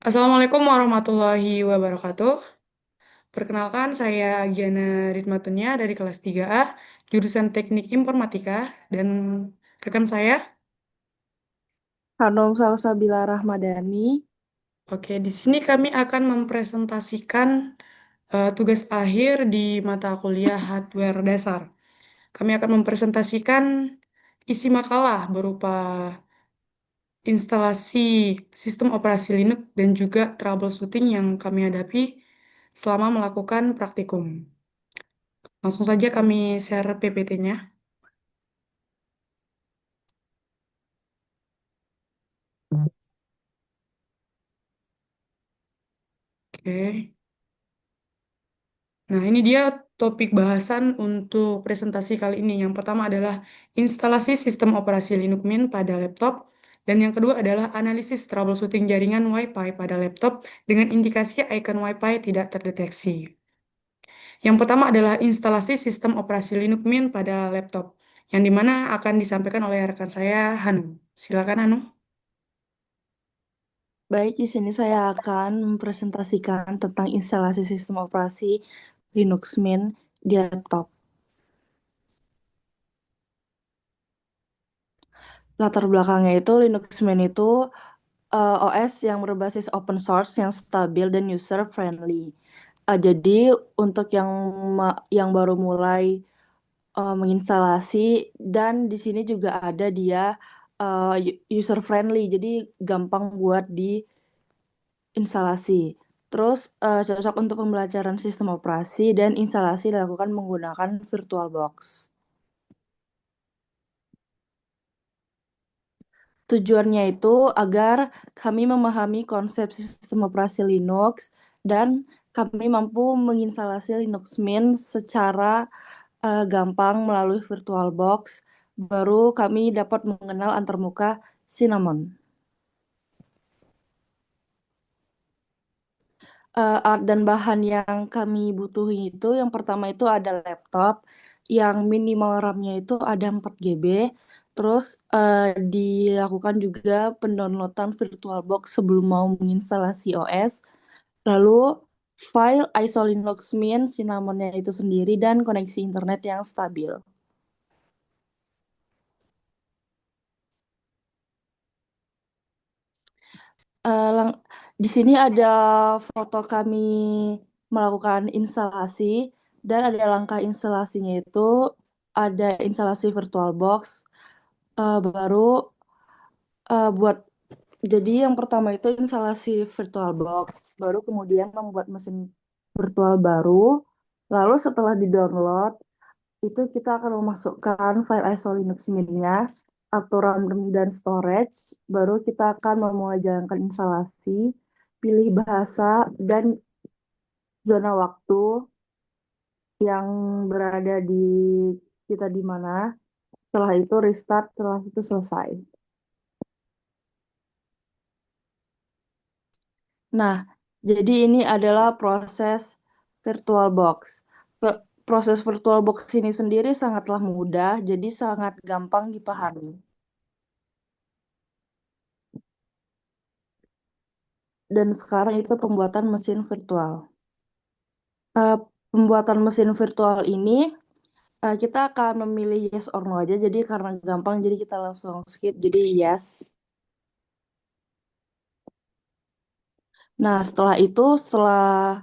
Assalamualaikum warahmatullahi wabarakatuh. Perkenalkan, saya Giana Ritmatunya dari kelas 3A, jurusan Teknik Informatika, dan rekan saya. Hanum Salsabila Rahmadani. Oke, di sini kami akan mempresentasikan tugas akhir di mata kuliah hardware dasar. Kami akan mempresentasikan isi makalah berupa instalasi sistem operasi Linux dan juga troubleshooting yang kami hadapi selama melakukan praktikum. Langsung saja kami share PPT-nya. Oke. Nah, ini dia topik bahasan untuk presentasi kali ini. Yang pertama adalah instalasi sistem operasi Linux Mint pada laptop. Dan yang kedua adalah analisis troubleshooting jaringan Wi-Fi pada laptop dengan indikasi icon Wi-Fi tidak terdeteksi. Yang pertama adalah instalasi sistem operasi Linux Mint pada laptop, yang dimana akan disampaikan oleh rekan saya, Hanum. Silakan, Hanum. Baik, di sini saya akan mempresentasikan tentang instalasi sistem operasi Linux Mint di laptop. Latar belakangnya itu Linux Mint itu OS yang berbasis open source yang stabil dan user friendly. Jadi untuk yang baru mulai menginstalasi dan di sini juga ada dia user friendly, jadi gampang buat instalasi. Terus cocok untuk pembelajaran sistem operasi dan instalasi dilakukan menggunakan VirtualBox. Tujuannya itu agar kami memahami konsep sistem operasi Linux dan kami mampu menginstalasi Linux Mint secara gampang melalui VirtualBox. Baru kami dapat mengenal antarmuka Cinnamon. Alat dan bahan yang kami butuhin itu yang pertama itu ada laptop yang minimal RAM-nya itu ada 4 GB. Terus dilakukan juga pendownloadan VirtualBox sebelum mau menginstalasi OS. Lalu file ISO Linux Mint Cinnamon-nya itu sendiri dan koneksi internet yang stabil. Eh, lang- di sini ada foto kami melakukan instalasi dan ada langkah instalasinya itu ada instalasi VirtualBox baru buat jadi yang pertama itu instalasi VirtualBox baru kemudian membuat mesin virtual baru lalu setelah di-download itu kita akan memasukkan file ISO Linux Mint-nya atau RAM dan storage, baru kita akan memulai jalankan instalasi, pilih bahasa dan zona waktu yang berada di kita di mana. Setelah itu restart, setelah itu selesai. Nah, jadi ini adalah proses VirtualBox. Proses VirtualBox ini sendiri sangatlah mudah, jadi sangat gampang dipahami. Dan sekarang itu pembuatan mesin virtual. Eh, Pembuatan mesin virtual ini kita akan memilih yes or no aja. Jadi karena gampang, jadi kita langsung skip. Jadi yes. Nah setelah itu, setelah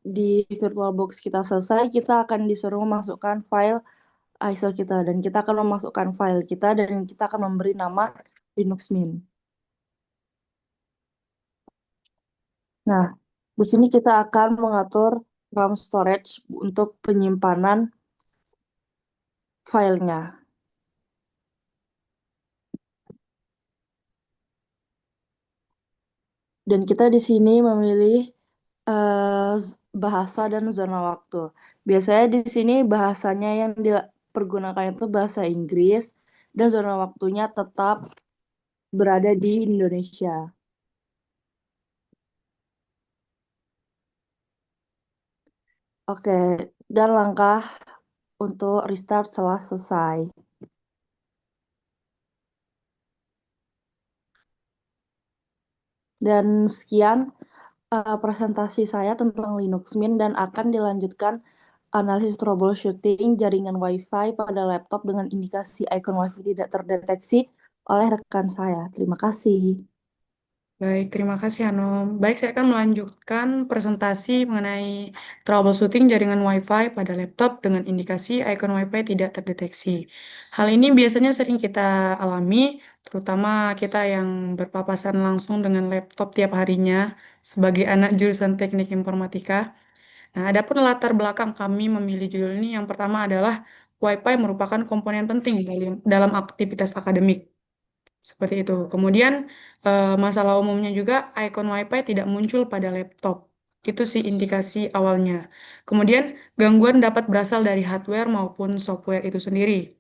di VirtualBox kita selesai, kita akan disuruh memasukkan file ISO kita dan kita akan memasukkan file kita dan kita akan memberi nama Linux Mint. Nah, di sini kita akan mengatur RAM storage untuk penyimpanan filenya. Dan kita di sini memilih bahasa dan zona waktu. Biasanya di sini bahasanya yang dipergunakan itu bahasa Inggris dan zona waktunya tetap berada di Indonesia. Oke, dan langkah untuk restart setelah selesai. Dan sekian presentasi saya tentang Linux Mint dan akan dilanjutkan analisis troubleshooting jaringan Wi-Fi pada laptop dengan indikasi icon Wi-Fi tidak terdeteksi oleh rekan saya. Terima kasih. Baik, terima kasih Anom. Baik, saya akan melanjutkan presentasi mengenai troubleshooting jaringan Wi-Fi pada laptop dengan indikasi icon Wi-Fi tidak terdeteksi. Hal ini biasanya sering kita alami, terutama kita yang berpapasan langsung dengan laptop tiap harinya sebagai anak jurusan teknik informatika. Nah, adapun latar belakang kami memilih judul ini, yang pertama adalah Wi-Fi merupakan komponen penting dalam aktivitas akademik. Seperti itu. Kemudian masalah umumnya juga icon Wi-Fi tidak muncul pada laptop. Itu sih indikasi awalnya. Kemudian gangguan dapat berasal dari hardware maupun software itu sendiri.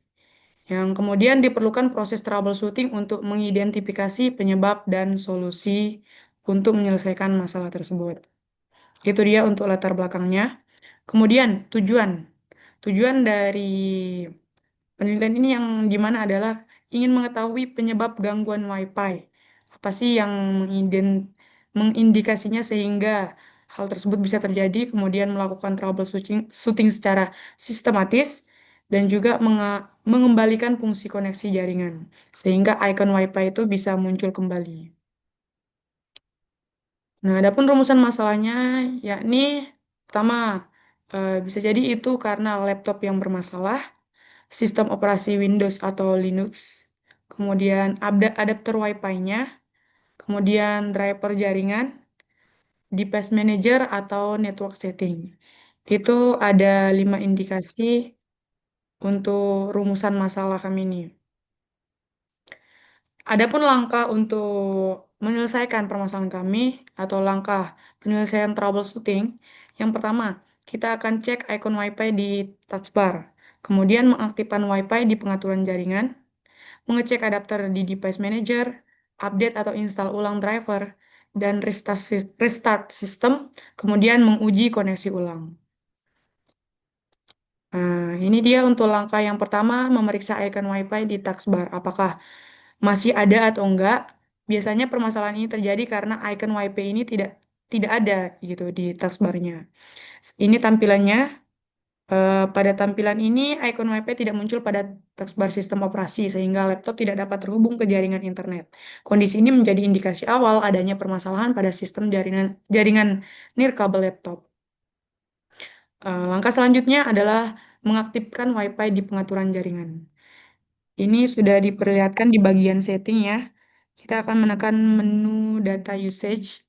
Yang kemudian diperlukan proses troubleshooting untuk mengidentifikasi penyebab dan solusi untuk menyelesaikan masalah tersebut. Itu dia untuk latar belakangnya. Kemudian tujuan. Tujuan dari penelitian ini yang dimana adalah ingin mengetahui penyebab gangguan Wi-Fi. Apa sih yang mengindikasinya sehingga hal tersebut bisa terjadi, kemudian melakukan troubleshooting shooting secara sistematis dan juga mengembalikan fungsi koneksi jaringan sehingga icon Wi-Fi itu bisa muncul kembali. Nah, adapun rumusan masalahnya yakni pertama bisa jadi itu karena laptop yang bermasalah, sistem operasi Windows atau Linux, kemudian adapter Wi-Fi-nya, kemudian driver jaringan, device manager atau network setting. Itu ada 5 indikasi untuk rumusan masalah kami ini. Adapun langkah untuk menyelesaikan permasalahan kami atau langkah penyelesaian troubleshooting, yang pertama, kita akan cek icon Wi-Fi di taskbar, kemudian mengaktifkan Wi-Fi di pengaturan jaringan, mengecek adapter di device manager, update atau install ulang driver, dan restart sistem, kemudian menguji koneksi ulang. Nah, ini dia untuk langkah yang pertama, memeriksa icon Wi-Fi di taskbar. Apakah masih ada atau enggak? Biasanya permasalahan ini terjadi karena icon Wi-Fi ini tidak tidak ada gitu di taskbarnya. Ini tampilannya. Pada tampilan ini, icon Wi-Fi tidak muncul pada taskbar sistem operasi, sehingga laptop tidak dapat terhubung ke jaringan internet. Kondisi ini menjadi indikasi awal adanya permasalahan pada sistem jaringan jaringan nirkabel laptop. Langkah selanjutnya adalah mengaktifkan Wi-Fi di pengaturan jaringan. Ini sudah diperlihatkan di bagian setting ya. Kita akan menekan menu data usage,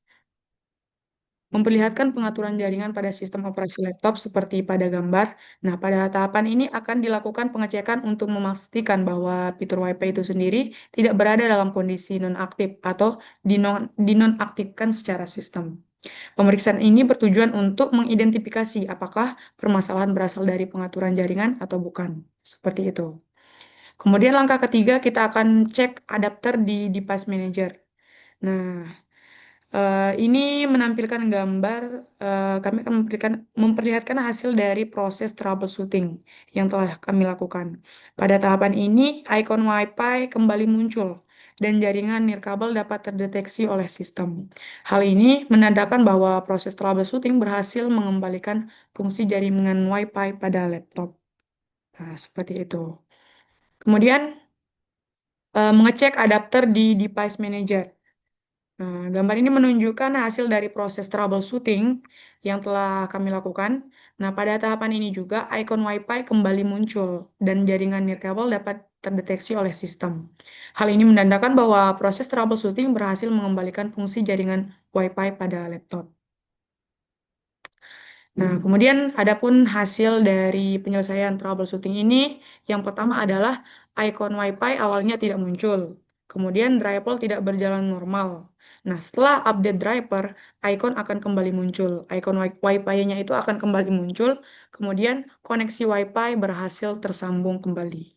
memperlihatkan pengaturan jaringan pada sistem operasi laptop seperti pada gambar. Nah, pada tahapan ini akan dilakukan pengecekan untuk memastikan bahwa fitur Wi-Fi itu sendiri tidak berada dalam kondisi nonaktif atau dinonaktifkan secara sistem. Pemeriksaan ini bertujuan untuk mengidentifikasi apakah permasalahan berasal dari pengaturan jaringan atau bukan. Seperti itu. Kemudian langkah ketiga kita akan cek adapter di device manager. Nah, ini menampilkan gambar, kami akan memperlihatkan hasil dari proses troubleshooting yang telah kami lakukan. Pada tahapan ini, icon Wi-Fi kembali muncul dan jaringan nirkabel dapat terdeteksi oleh sistem. Hal ini menandakan bahwa proses troubleshooting berhasil mengembalikan fungsi jaringan Wi-Fi pada laptop. Nah, seperti itu. Kemudian, mengecek adapter di device manager. Nah, gambar ini menunjukkan hasil dari proses troubleshooting yang telah kami lakukan. Nah, pada tahapan ini juga icon Wi-Fi kembali muncul dan jaringan nirkabel dapat terdeteksi oleh sistem. Hal ini menandakan bahwa proses troubleshooting berhasil mengembalikan fungsi jaringan Wi-Fi pada laptop. Nah, kemudian adapun hasil dari penyelesaian troubleshooting ini, yang pertama adalah icon Wi-Fi awalnya tidak muncul. Kemudian driver tidak berjalan normal. Nah, setelah update driver, icon akan kembali muncul. Icon Wi-Fi-nya itu akan kembali muncul. Kemudian koneksi Wi-Fi berhasil tersambung kembali.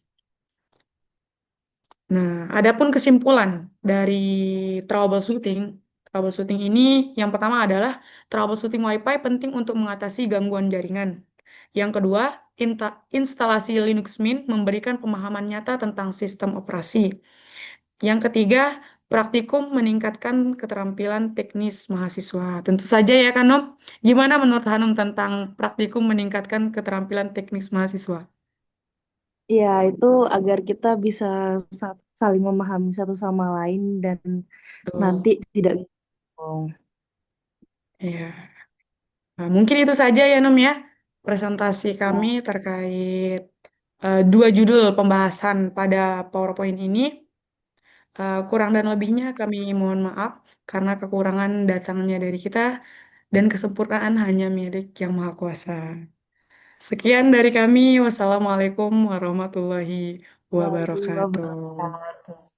Nah, adapun kesimpulan dari troubleshooting, troubleshooting ini yang pertama adalah troubleshooting Wi-Fi penting untuk mengatasi gangguan jaringan. Yang kedua, instalasi Linux Mint memberikan pemahaman nyata tentang sistem operasi. Yang ketiga, praktikum meningkatkan keterampilan teknis mahasiswa. Tentu saja ya kan, Nom? Gimana menurut Hanum tentang praktikum meningkatkan keterampilan teknis mahasiswa? Ya, itu agar kita bisa saling memahami satu sama lain dan nanti Betul. tidak bohong. Iya. Nah, mungkin itu saja ya, Nom ya. Presentasi kami Ya, terkait dua judul pembahasan pada PowerPoint ini. Kurang dan lebihnya kami mohon maaf karena kekurangan datangnya dari kita dan kesempurnaan hanya milik Yang Maha Kuasa. Sekian dari kami. Wassalamualaikum warahmatullahi warahmatullahi wabarakatuh. wabarakatuh.